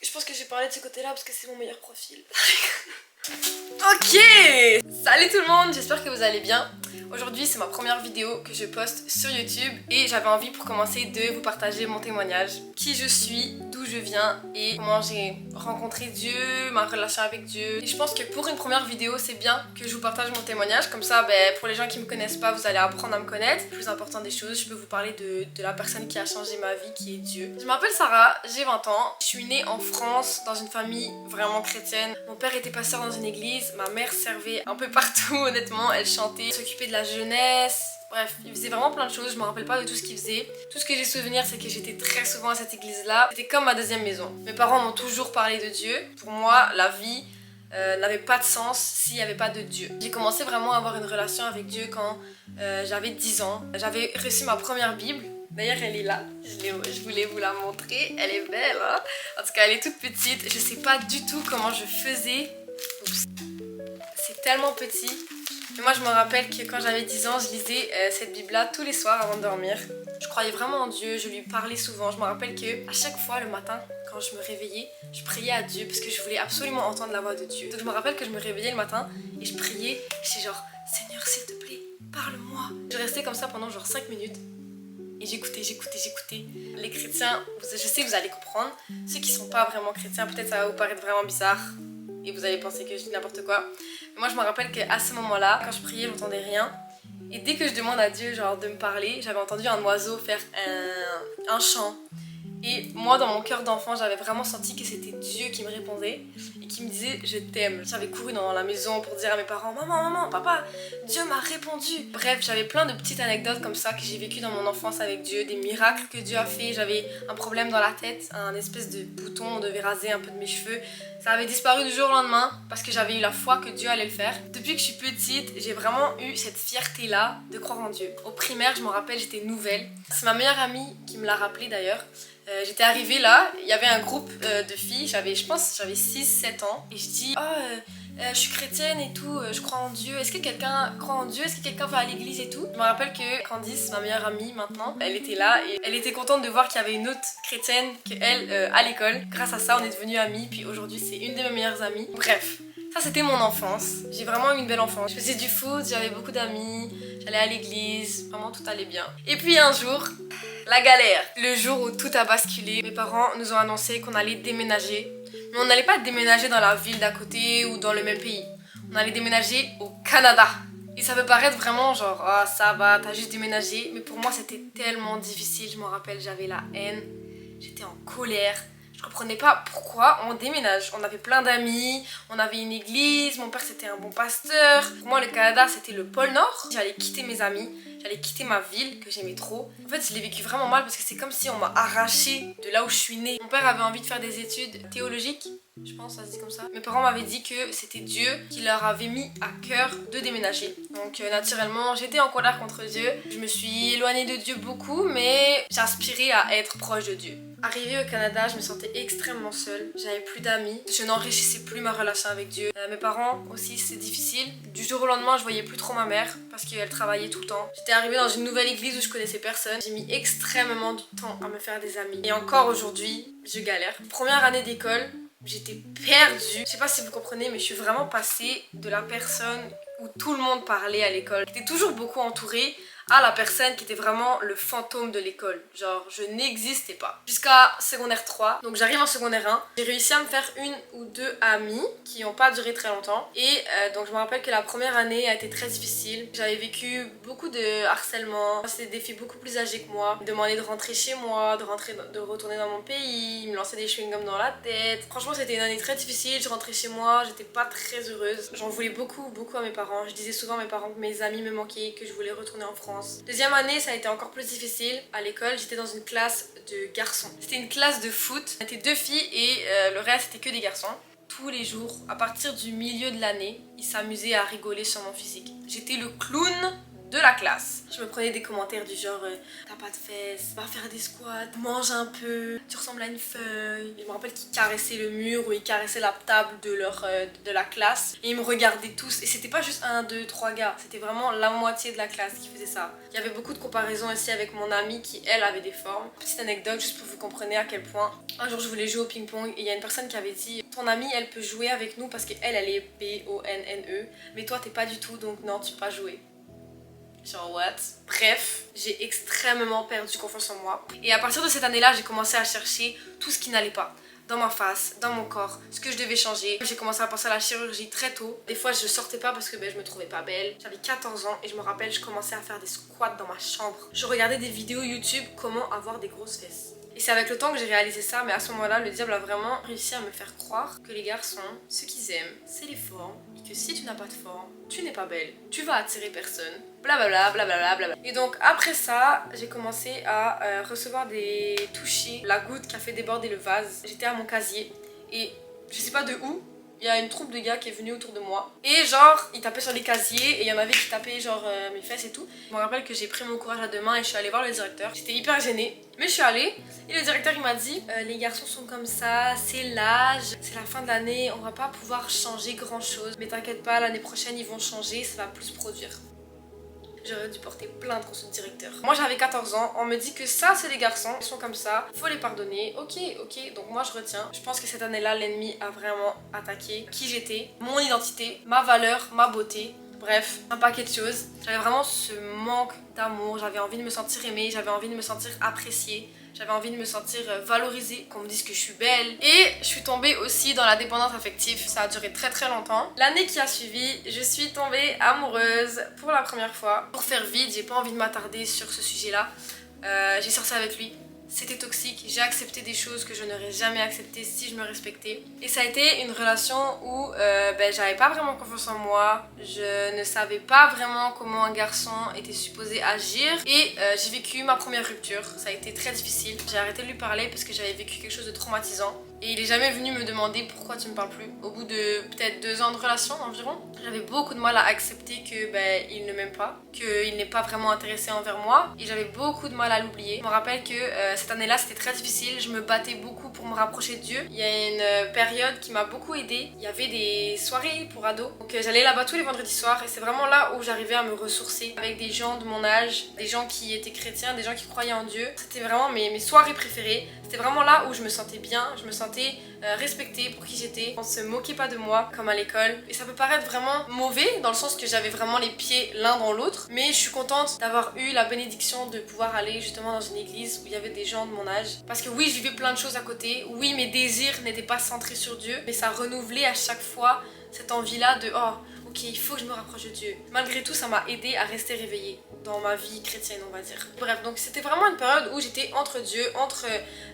Je pense que j'ai parlé de ce côté là parce que c'est mon meilleur profil. Ok. Salut tout le monde, j'espère que vous allez bien. Aujourd'hui c'est ma première vidéo que je poste sur YouTube et j'avais envie pour commencer de vous partager mon témoignage. Qui je suis, d'où je viens et comment j'ai rencontré Dieu, ma relation avec Dieu. Et je pense que pour une première vidéo c'est bien que je vous partage mon témoignage. Comme ça pour les gens qui me connaissent pas, vous allez apprendre à me connaître. Le plus important des choses, je peux vous parler de la personne qui a changé ma vie, qui est Dieu. Je m'appelle Sarah, j'ai 20 ans. Je suis née en France dans une famille vraiment chrétienne. Mon père était pasteur dans une église, ma mère servait un peu partout honnêtement, elle chantait, s'occupait de la jeunesse. Bref, il faisait vraiment plein de choses, je me rappelle pas de tout ce qu'il faisait. Tout ce que j'ai souvenir, c'est que j'étais très souvent à cette église-là. C'était comme ma deuxième maison. Mes parents m'ont toujours parlé de Dieu. Pour moi, la vie n'avait pas de sens s'il n'y avait pas de Dieu. J'ai commencé vraiment à avoir une relation avec Dieu quand j'avais 10 ans. J'avais reçu ma première Bible. D'ailleurs, elle est là. Je voulais vous la montrer. Elle est belle, hein? En tout cas, elle est toute petite. Je sais pas du tout comment je faisais. Oups. C'est tellement petit. Mais moi je me rappelle que quand j'avais 10 ans, je lisais cette Bible-là tous les soirs avant de dormir. Je croyais vraiment en Dieu, je lui parlais souvent. Je me rappelle que à chaque fois le matin, quand je me réveillais, je priais à Dieu parce que je voulais absolument entendre la voix de Dieu. Donc je me rappelle que je me réveillais le matin et je priais. J'étais genre, Seigneur s'il te plaît, parle-moi. Je restais comme ça pendant genre 5 minutes. Et j'écoutais. Les chrétiens, je sais que vous allez comprendre. Ceux qui sont pas vraiment chrétiens, peut-être ça va vous paraître vraiment bizarre. Et vous allez penser que je dis n'importe quoi. Mais moi je me rappelle qu'à ce moment-là, quand je priais, j'entendais rien. Et dès que je demande à Dieu genre de me parler, j'avais entendu un oiseau faire un chant. Et moi dans mon cœur d'enfant, j'avais vraiment senti que c'était Dieu qui me répondait et qui me disait je t'aime. J'avais couru dans la maison pour dire à mes parents maman, papa, Dieu m'a répondu. Bref, j'avais plein de petites anecdotes comme ça que j'ai vécues dans mon enfance avec Dieu, des miracles que Dieu a fait. J'avais un problème dans la tête, un espèce de bouton, on devait raser un peu de mes cheveux. Ça avait disparu du jour au lendemain parce que j'avais eu la foi que Dieu allait le faire. Depuis que je suis petite, j'ai vraiment eu cette fierté-là de croire en Dieu. Au primaire, je me rappelle, j'étais nouvelle. C'est ma meilleure amie qui me l'a rappelé d'ailleurs. J'étais arrivée là, il y avait un groupe de filles, je pense j'avais 6-7 ans. Et je dis, je suis chrétienne et tout, je crois en Dieu. Est-ce que quelqu'un croit en Dieu? Est-ce que quelqu'un va à l'église et tout? Je me rappelle que Candice, ma meilleure amie maintenant, elle était là et elle était contente de voir qu'il y avait une autre chrétienne qu'elle à l'école. Grâce à ça, on est devenus amies, puis aujourd'hui c'est une de mes meilleures amies. Bref, ça c'était mon enfance. J'ai vraiment eu une belle enfance. Je faisais du foot, j'avais beaucoup d'amis, j'allais à l'église, vraiment tout allait bien. Et puis un jour, la galère. Le jour où tout a basculé, mes parents nous ont annoncé qu'on allait déménager. Mais on n'allait pas déménager dans la ville d'à côté ou dans le même pays. On allait déménager au Canada. Et ça peut paraître vraiment genre, ah ça va, t'as juste déménagé. Mais pour moi c'était tellement difficile, je me rappelle, j'avais la haine. J'étais en colère. Je comprenais pas pourquoi on déménage. On avait plein d'amis, on avait une église, mon père c'était un bon pasteur. Pour moi le Canada c'était le pôle Nord. J'allais quitter mes amis, j'allais quitter ma ville que j'aimais trop. En fait je l'ai vécu vraiment mal parce que c'est comme si on m'a arraché de là où je suis née. Mon père avait envie de faire des études théologiques. Je pense ça se dit comme ça. Mes parents m'avaient dit que c'était Dieu qui leur avait mis à cœur de déménager. Donc naturellement j'étais en colère contre Dieu. Je me suis éloignée de Dieu beaucoup mais j'aspirais à être proche de Dieu. Arrivée au Canada, je me sentais extrêmement seule. J'avais plus d'amis. Je n'enrichissais plus ma relation avec Dieu. Mes parents aussi, c'est difficile. Du jour au lendemain, je voyais plus trop ma mère parce qu'elle travaillait tout le temps. J'étais arrivée dans une nouvelle église où je connaissais personne. J'ai mis extrêmement de temps à me faire des amis. Et encore aujourd'hui, je galère. Première année d'école, j'étais perdue. Je sais pas si vous comprenez, mais je suis vraiment passée de la personne où tout le monde parlait à l'école. J'étais toujours beaucoup entourée à la personne qui était vraiment le fantôme de l'école. Genre, je n'existais pas. Jusqu'à secondaire 3. Donc j'arrive en secondaire 1. J'ai réussi à me faire une ou deux amies qui n'ont pas duré très longtemps. Et donc je me rappelle que la première année a été très difficile. J'avais vécu beaucoup de harcèlement. C'était des filles beaucoup plus âgées que moi. Ils me demandaient de rentrer chez moi, de retourner dans mon pays. Ils me lançaient des chewing-gums dans la tête. Franchement, c'était une année très difficile. Je rentrais chez moi, j'étais pas très heureuse. J'en voulais beaucoup à mes parents. Je disais souvent à mes parents que mes amis me manquaient, que je voulais retourner en France. Deuxième année, ça a été encore plus difficile. À l'école, j'étais dans une classe de garçons. C'était une classe de foot. On était deux filles et le reste, c'était que des garçons. Tous les jours, à partir du milieu de l'année, ils s'amusaient à rigoler sur mon physique. J'étais le clown de la classe. Je me prenais des commentaires du genre t'as pas de fesses, va faire des squats, mange un peu, tu ressembles à une feuille. Je me rappelle qu'ils caressaient le mur ou ils caressaient la table de la classe et ils me regardaient tous. Et c'était pas juste un, deux, trois gars, c'était vraiment la moitié de la classe qui faisait ça. Il y avait beaucoup de comparaisons aussi avec mon amie qui elle avait des formes. Petite anecdote juste pour que vous compreniez à quel point. Un jour je voulais jouer au ping-pong et il y a une personne qui avait dit ton amie elle peut jouer avec nous parce qu'elle elle est BONNE mais toi t'es pas du tout donc non tu peux pas jouer. Genre what? Bref, j'ai extrêmement perdu confiance en moi. Et à partir de cette année-là, j'ai commencé à chercher tout ce qui n'allait pas. Dans ma face, dans mon corps, ce que je devais changer. J'ai commencé à penser à la chirurgie très tôt. Des fois, je sortais pas parce que je me trouvais pas belle. J'avais 14 ans et je me rappelle, je commençais à faire des squats dans ma chambre. Je regardais des vidéos YouTube comment avoir des grosses fesses. Et c'est avec le temps que j'ai réalisé ça, mais à ce moment-là, le diable a vraiment réussi à me faire croire que les garçons, ce qu'ils aiment, c'est les formes, et que si tu n'as pas de forme, tu n'es pas belle, tu vas attirer personne, blablabla, blablabla, blablabla. Et donc après ça, j'ai commencé à recevoir des touchés, la goutte qui a fait déborder le vase. J'étais à mon casier, et je sais pas de où, il y a une troupe de gars qui est venue autour de moi. Et genre, ils tapaient sur les casiers et il y en avait qui tapaient genre mes fesses et tout. Je me rappelle que j'ai pris mon courage à deux mains et je suis allée voir le directeur. J'étais hyper gênée, mais je suis allée. Et le directeur il m'a dit les garçons sont comme ça, c'est l'âge, c'est la fin de l'année, on va pas pouvoir changer grand chose. Mais t'inquiète pas, l'année prochaine ils vont changer, ça va plus se produire. J'aurais dû porter plainte contre ce directeur. Moi j'avais 14 ans, on me dit que ça c'est des garçons, ils sont comme ça, faut les pardonner, ok, donc moi je retiens. Je pense que cette année-là, l'ennemi a vraiment attaqué qui j'étais, mon identité, ma valeur, ma beauté. Bref, un paquet de choses. J'avais vraiment ce manque d'amour, j'avais envie de me sentir aimée, j'avais envie de me sentir appréciée. J'avais envie de me sentir valorisée, qu'on me dise que je suis belle. Et je suis tombée aussi dans la dépendance affective. Ça a duré très très longtemps. L'année qui a suivi, je suis tombée amoureuse pour la première fois. Pour faire vite, j'ai pas envie de m'attarder sur ce sujet-là. J'ai sorti avec lui. C'était toxique, j'ai accepté des choses que je n'aurais jamais acceptées si je me respectais. Et ça a été une relation où j'avais pas vraiment confiance en moi, je ne savais pas vraiment comment un garçon était supposé agir. Et j'ai vécu ma première rupture, ça a été très difficile. J'ai arrêté de lui parler parce que j'avais vécu quelque chose de traumatisant. Et il est jamais venu me demander pourquoi tu me parles plus. Au bout de peut-être 2 ans de relation environ, j'avais beaucoup de mal à accepter que il ne m'aime pas, qu'il n'est pas vraiment intéressé envers moi. Et j'avais beaucoup de mal à l'oublier. Je me rappelle que cette année-là c'était très difficile, je me battais beaucoup pour me rapprocher de Dieu. Il y a une période qui m'a beaucoup aidée, il y avait des soirées pour ados. Donc j'allais là-bas tous les vendredis soirs et c'est vraiment là où j'arrivais à me ressourcer avec des gens de mon âge, des gens qui étaient chrétiens, des gens qui croyaient en Dieu. C'était vraiment mes soirées préférées. C'était vraiment là où je me sentais bien, je me sentais respectée pour qui j'étais. On se moquait pas de moi comme à l'école. Et ça peut paraître vraiment mauvais dans le sens que j'avais vraiment les pieds l'un dans l'autre. Mais je suis contente d'avoir eu la bénédiction de pouvoir aller justement dans une église où il y avait des gens de mon âge. Parce que oui, je vivais plein de choses à côté. Oui, mes désirs n'étaient pas centrés sur Dieu. Mais ça renouvelait à chaque fois cette envie-là de oh, ok, il faut que je me rapproche de Dieu. Malgré tout, ça m'a aidée à rester réveillée dans ma vie chrétienne, on va dire. Bref, donc c'était vraiment une période où j'étais entre Dieu, entre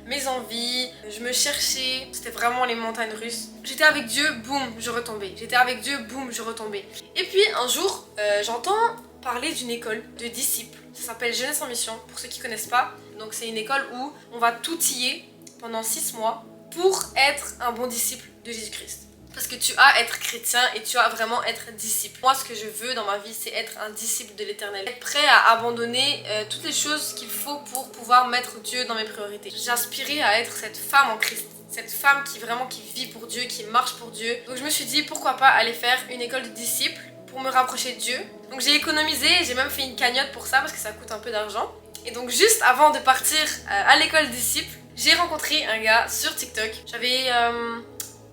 mes envies, je me cherchais, c'était vraiment les montagnes russes. J'étais avec Dieu, boum, je retombais. J'étais avec Dieu, boum, je retombais. Et puis un jour, j'entends parler d'une école de disciples. Ça s'appelle Jeunesse en Mission, pour ceux qui connaissent pas. Donc c'est une école où on va t'outiller pendant 6 mois pour être un bon disciple de Jésus-Christ. Parce que tu as à être chrétien et tu as vraiment être disciple. Moi, ce que je veux dans ma vie, c'est être un disciple de l'Éternel. Être prêt à abandonner toutes les choses qu'il faut pour pouvoir mettre Dieu dans mes priorités. J'aspirais à être cette femme en Christ. Cette femme qui vit pour Dieu, qui marche pour Dieu. Donc je me suis dit, pourquoi pas aller faire une école de disciples pour me rapprocher de Dieu. Donc j'ai économisé, j'ai même fait une cagnotte pour ça parce que ça coûte un peu d'argent. Et donc juste avant de partir à l'école de disciples, j'ai rencontré un gars sur TikTok. J'avais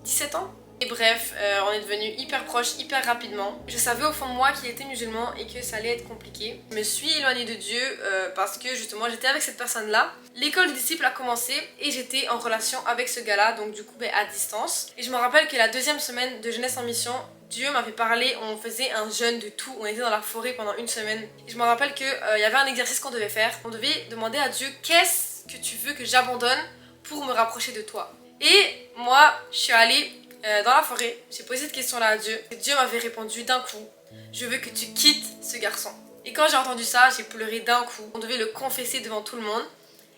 17 ans. Et bref, on est devenus hyper proches, hyper rapidement. Je savais au fond de moi qu'il était musulman et que ça allait être compliqué. Je me suis éloignée de Dieu parce que justement j'étais avec cette personne-là. L'école des disciples a commencé et j'étais en relation avec ce gars-là, donc du coup à distance. Et je me rappelle que la 2e semaine de Jeunesse en Mission, Dieu m'avait parlé, on faisait un jeûne de tout, on était dans la forêt pendant 1 semaine. Et je me rappelle qu'il y avait un exercice qu'on devait faire. On devait demander à Dieu, qu'est-ce que tu veux que j'abandonne pour me rapprocher de toi? Et moi, je suis allée dans la forêt, j'ai posé cette question-là à Dieu. Et Dieu m'avait répondu d'un coup, je veux que tu quittes ce garçon. Et quand j'ai entendu ça, j'ai pleuré d'un coup. On devait le confesser devant tout le monde.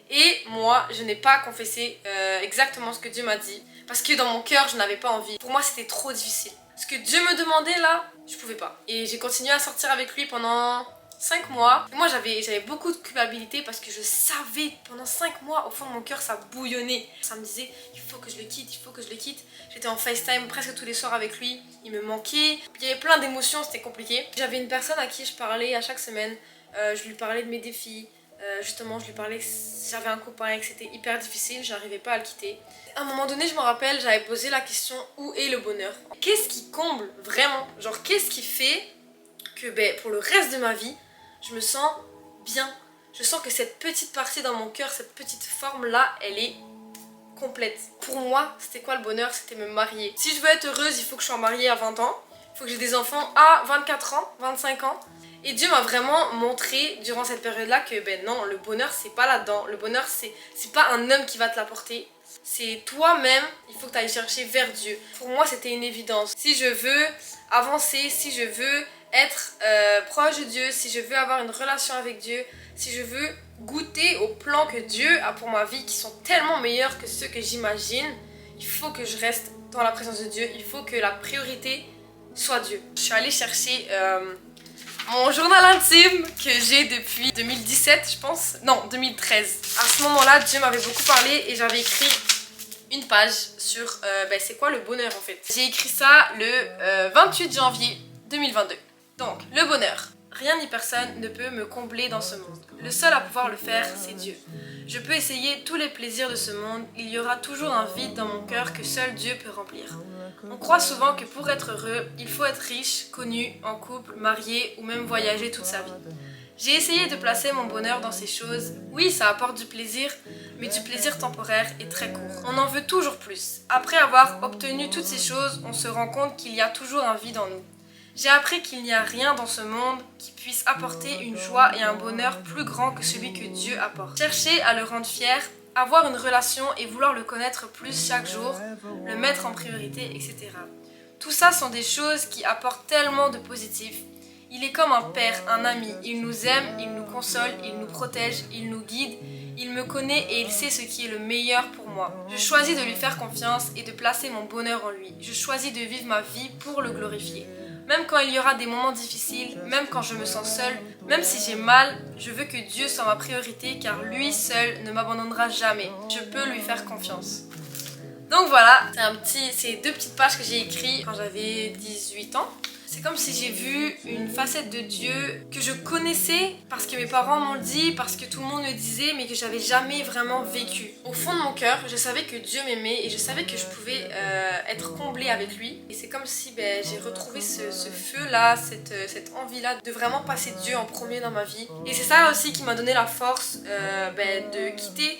Et moi, je n'ai pas confessé exactement ce que Dieu m'a dit. Parce que dans mon cœur, je n'avais pas envie. Pour moi, c'était trop difficile. Ce que Dieu me demandait là, je pouvais pas. Et j'ai continué à sortir avec lui pendant 5 mois. Et moi j'avais beaucoup de culpabilité parce que je savais pendant 5 mois au fond de mon cœur ça bouillonnait. Ça me disait il faut que je le quitte, il faut que je le quitte. J'étais en FaceTime presque tous les soirs avec lui, il me manquait. Il y avait plein d'émotions, c'était compliqué. J'avais une personne à qui je parlais à chaque semaine, je lui parlais de mes défis. Justement je lui parlais que j'avais un copain et que c'était hyper difficile, j'arrivais pas à le quitter. À un moment donné je me rappelle, j'avais posé la question où est le bonheur? Qu'est-ce qui comble vraiment? Genre qu'est-ce qui fait que pour le reste de ma vie je me sens bien? Je sens que cette petite partie dans mon cœur, cette petite forme là, elle est complète. Pour moi c'était quoi le bonheur? C'était me marier. Si je veux être heureuse il faut que je sois mariée à 20 ans, il faut que j'ai des enfants à 24 ans, 25 ans. Et Dieu m'a vraiment montré durant cette période-là que non, le bonheur c'est pas là-dedans. Le bonheur c'est pas un homme qui va te l'apporter. C'est toi-même, il faut que tu ailles chercher vers Dieu. Pour moi c'était une évidence. Si je veux avancer, si je veux être proche de Dieu, si je veux avoir une relation avec Dieu, si je veux goûter aux plans que Dieu a pour ma vie qui sont tellement meilleurs que ceux que j'imagine, il faut que je reste dans la présence de Dieu. Il faut que la priorité soit Dieu. Je suis allée chercher mon journal intime que j'ai depuis 2017 je pense, non 2013. À ce moment-là Dieu m'avait beaucoup parlé et j'avais écrit une page sur c'est quoi le bonheur en fait. J'ai écrit ça le 28 janvier 2022. Donc le bonheur, rien ni personne ne peut me combler dans ce monde. Le seul à pouvoir le faire c'est Dieu. Je peux essayer tous les plaisirs de ce monde, il y aura toujours un vide dans mon cœur que seul Dieu peut remplir. On croit souvent que pour être heureux, il faut être riche, connu, en couple, marié ou même voyager toute sa vie. J'ai essayé de placer mon bonheur dans ces choses. Oui, ça apporte du plaisir, mais du plaisir temporaire et très court. On en veut toujours plus. Après avoir obtenu toutes ces choses, on se rend compte qu'il y a toujours un vide en nous. J'ai appris qu'il n'y a rien dans ce monde qui puisse apporter une joie et un bonheur plus grand que celui que Dieu apporte. Chercher à le rendre fier, avoir une relation et vouloir le connaître plus chaque jour, le mettre en priorité, etc. Tout ça sont des choses qui apportent tellement de positif. Il est comme un père, un ami. Il nous aime, il nous console, il nous protège, il nous guide. Il me connaît et il sait ce qui est le meilleur pour moi. Je choisis de lui faire confiance et de placer mon bonheur en lui. Je choisis de vivre ma vie pour le glorifier. Même quand il y aura des moments difficiles, même quand je me sens seule, même si j'ai mal, je veux que Dieu soit ma priorité car lui seul ne m'abandonnera jamais. Je peux lui faire confiance. Donc voilà, c'est 2 petites pages que j'ai écrites quand j'avais 18 ans. C'est comme si j'ai vu une facette de Dieu que je connaissais parce que mes parents m'ont dit, parce que tout le monde le disait, mais que j'avais jamais vraiment vécu. Au fond de mon cœur, je savais que Dieu m'aimait et je savais que je pouvais être comblée avec lui. Et c'est comme si j'ai retrouvé ce feu-là, cette envie-là de vraiment passer Dieu en premier dans ma vie. Et c'est ça aussi qui m'a donné la force de quitter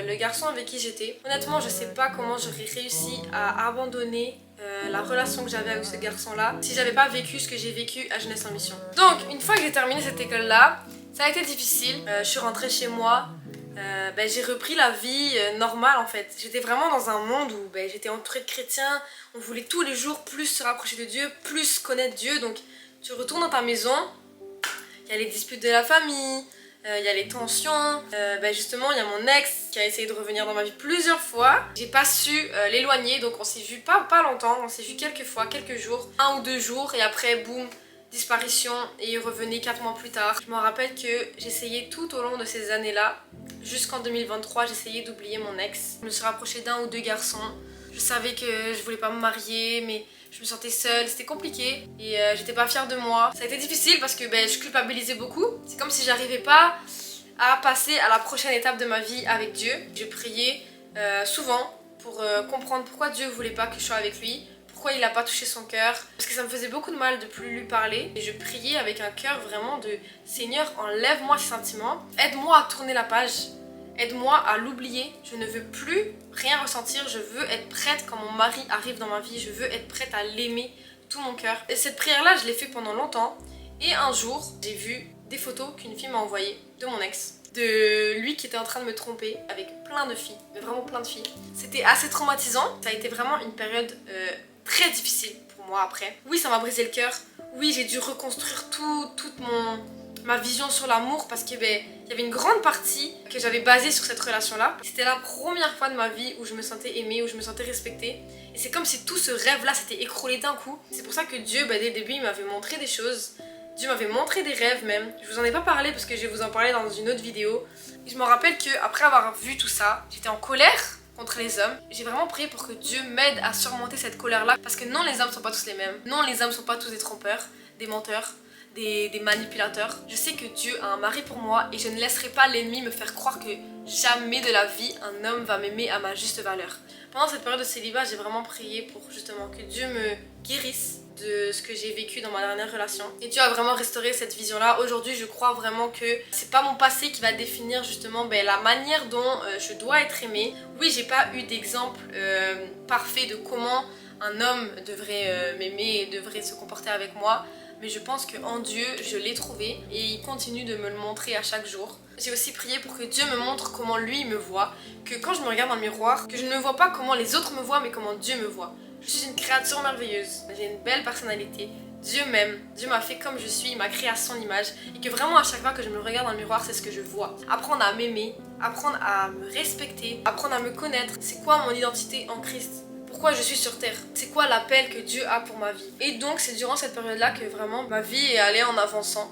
le garçon avec qui j'étais. Honnêtement, je sais pas comment j'aurais réussi à abandonner la relation que j'avais avec ce garçon là si j'avais pas vécu ce que j'ai vécu à Jeunesse en Mission. Donc une fois que j'ai terminé cette école là, ça a été difficile. Je suis rentrée chez moi, j'ai repris la vie normale en fait. J'étais vraiment dans un monde où j'étais entourée de chrétiens, on voulait tous les jours plus se rapprocher de Dieu, plus connaître Dieu. Donc tu retournes dans ta maison, il y a les disputes de la famille, il y a les tensions, justement il y a mon ex qui a essayé de revenir dans ma vie plusieurs fois. J'ai pas su l'éloigner, donc on s'est vu pas longtemps, on s'est vu quelques fois, quelques jours, 1 ou 2 jours et après boum, disparition et il revenait 4 mois plus tard. Je me rappelle que j'essayais tout au long de ces années-là, jusqu'en 2023, j'essayais d'oublier mon ex. Je me suis rapprochée d'1 ou 2 garçons, je savais que je voulais pas me marier mais je me sentais seule, c'était compliqué et j'étais pas fière de moi. Ça a été difficile parce que je culpabilisais beaucoup. C'est comme si j'arrivais pas à passer à la prochaine étape de ma vie avec Dieu. Je priais souvent pour comprendre pourquoi Dieu voulait pas que je sois avec lui, pourquoi il a pas touché son cœur, parce que ça me faisait beaucoup de mal de plus lui parler. Et je priais avec un cœur vraiment de Seigneur, enlève-moi ces sentiments, aide-moi à tourner la page. Aide-moi à l'oublier, je ne veux plus rien ressentir, je veux être prête quand mon mari arrive dans ma vie, je veux être prête à l'aimer de tout mon cœur. Et cette prière-là, je l'ai fait pendant longtemps. Et un jour, j'ai vu des photos qu'une fille m'a envoyées de mon ex. De lui qui était en train de me tromper avec plein de filles, mais vraiment plein de filles. C'était assez traumatisant, ça a été vraiment une période très difficile pour moi après. Oui, ça m'a brisé le cœur, oui, j'ai dû reconstruire toute ma vision sur l'amour parce que il y avait une grande partie que j'avais basée sur cette relation-là. C'était la première fois de ma vie où je me sentais aimée, où je me sentais respectée. Et c'est comme si tout ce rêve-là s'était écroulé d'un coup. C'est pour ça que Dieu, dès le début, il m'avait montré des choses. Dieu m'avait montré des rêves même. Je vous en ai pas parlé parce que je vais vous en parler dans une autre vidéo. Et je me rappelle qu'après avoir vu tout ça, j'étais en colère contre les hommes. J'ai vraiment prié pour que Dieu m'aide à surmonter cette colère-là. Parce que non, les hommes sont pas tous les mêmes. Non, les hommes sont pas tous des trompeurs, des menteurs, des manipulateurs. Je sais que Dieu a un mari pour moi et je ne laisserai pas l'ennemi me faire croire que jamais de la vie un homme va m'aimer à ma juste valeur. Pendant cette période de célibat, j'ai vraiment prié pour justement que Dieu me guérisse de ce que j'ai vécu dans ma dernière relation. Et Dieu a vraiment restauré cette vision-là. Aujourd'hui, je crois vraiment que c'est pas mon passé qui va définir justement la manière dont je dois être aimée. Oui, j'ai pas eu d'exemple parfait de comment un homme devrait m'aimer et devrait se comporter avec moi. Mais je pense qu'en Dieu, je l'ai trouvé et il continue de me le montrer à chaque jour. J'ai aussi prié pour que Dieu me montre comment lui me voit, que quand je me regarde dans le miroir, que je ne vois pas comment les autres me voient, mais comment Dieu me voit. Je suis une créature merveilleuse, j'ai une belle personnalité, Dieu m'aime, Dieu m'a fait comme je suis, il m'a créé à son image et que vraiment à chaque fois que je me regarde dans le miroir, c'est ce que je vois. Apprendre à m'aimer, apprendre à me respecter, apprendre à me connaître, c'est quoi mon identité en Christ? Pourquoi je suis sur terre? C'est quoi l'appel que Dieu a pour ma vie? Et donc c'est durant cette période-là que vraiment ma vie est allée en avançant.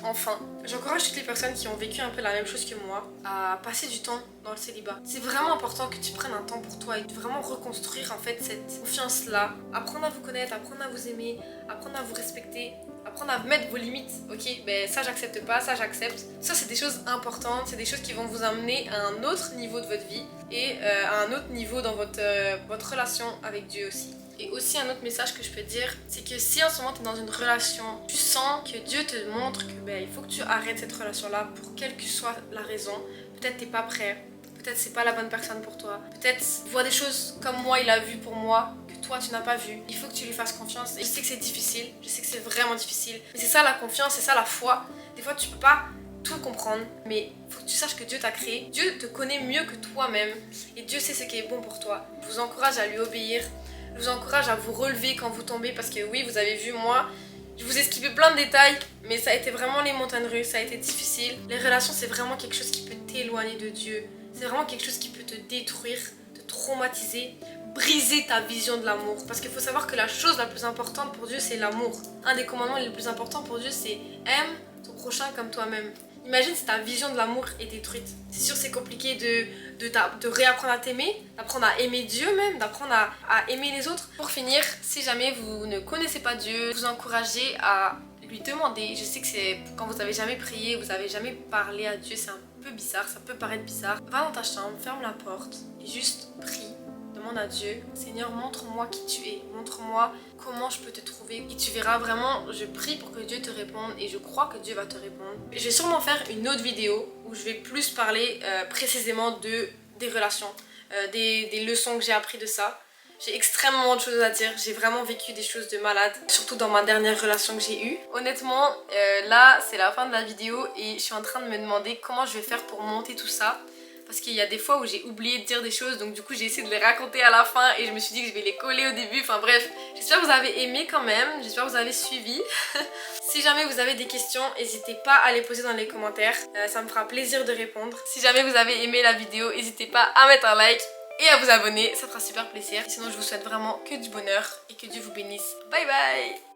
Enfin, j'encourage toutes les personnes qui ont vécu un peu la même chose que moi à passer du temps dans le célibat. C'est vraiment important que tu prennes un temps pour toi et de vraiment reconstruire en fait cette confiance-là. Apprendre à vous connaître, apprendre à vous aimer, apprendre à vous respecter, apprendre à mettre vos limites. Ok, ça j'accepte pas, ça j'accepte. Ça c'est des choses importantes, c'est des choses qui vont vous amener à un autre niveau de votre vie et à un autre niveau dans votre relation avec Dieu aussi. Et aussi un autre message que je peux dire, c'est que si en ce moment tu es dans une relation, tu sens que Dieu te montre que il faut que tu arrêtes cette relation-là pour quelle que soit la raison. Peut-être t'es pas prêt, peut-être c'est pas la bonne personne pour toi, peut-être il voit des choses comme moi il a vu pour moi que toi tu n'as pas vu. Il faut que tu lui fasses confiance. Et je sais que c'est difficile, je sais que c'est vraiment difficile, mais c'est ça la confiance, c'est ça la foi. Des fois tu peux pas tout comprendre, mais il faut que tu saches que Dieu t'a créé. Dieu te connaît mieux que toi-même et Dieu sait ce qui est bon pour toi. Je vous encourage à lui obéir. Je vous encourage à vous relever quand vous tombez parce que oui, vous avez vu, moi, je vous ai skippé plein de détails, mais ça a été vraiment les montagnes russes, ça a été difficile. Les relations, c'est vraiment quelque chose qui peut t'éloigner de Dieu. C'est vraiment quelque chose qui peut te détruire, te traumatiser, briser ta vision de l'amour. Parce qu'il faut savoir que la chose la plus importante pour Dieu, c'est l'amour. Un des commandements les plus importants pour Dieu, c'est aime ton prochain comme toi-même. Imagine si ta vision de l'amour est détruite. C'est sûr c'est compliqué de réapprendre à t'aimer, d'apprendre à aimer Dieu même, d'apprendre à aimer les autres. Pour finir, si jamais vous ne connaissez pas Dieu, vous encouragez à lui demander. Je sais que c'est quand vous n'avez jamais prié, vous n'avez jamais parlé à Dieu, c'est un peu bizarre, ça peut paraître bizarre. Va dans ta chambre, ferme la porte et juste prie. Demande à Dieu, Seigneur, montre-moi qui tu es, montre-moi comment je peux te trouver. Et tu verras vraiment, je prie pour que Dieu te réponde et je crois que Dieu va te répondre. Je vais sûrement faire une autre vidéo où je vais plus parler précisément des relations, des leçons que j'ai appris de ça. J'ai extrêmement de choses à dire, j'ai vraiment vécu des choses de malade, surtout dans ma dernière relation que j'ai eue. Honnêtement, là c'est la fin de la vidéo et je suis en train de me demander comment je vais faire pour monter tout ça. Parce qu'il y a des fois où j'ai oublié de dire des choses, donc du coup j'ai essayé de les raconter à la fin et je me suis dit que je vais les coller au début. Enfin bref, j'espère que vous avez aimé quand même, j'espère que vous avez suivi. Si jamais vous avez des questions, n'hésitez pas à les poser dans les commentaires, ça me fera plaisir de répondre. Si jamais vous avez aimé la vidéo, n'hésitez pas à mettre un like et à vous abonner, ça fera super plaisir. Sinon je vous souhaite vraiment que du bonheur et que Dieu vous bénisse. Bye bye.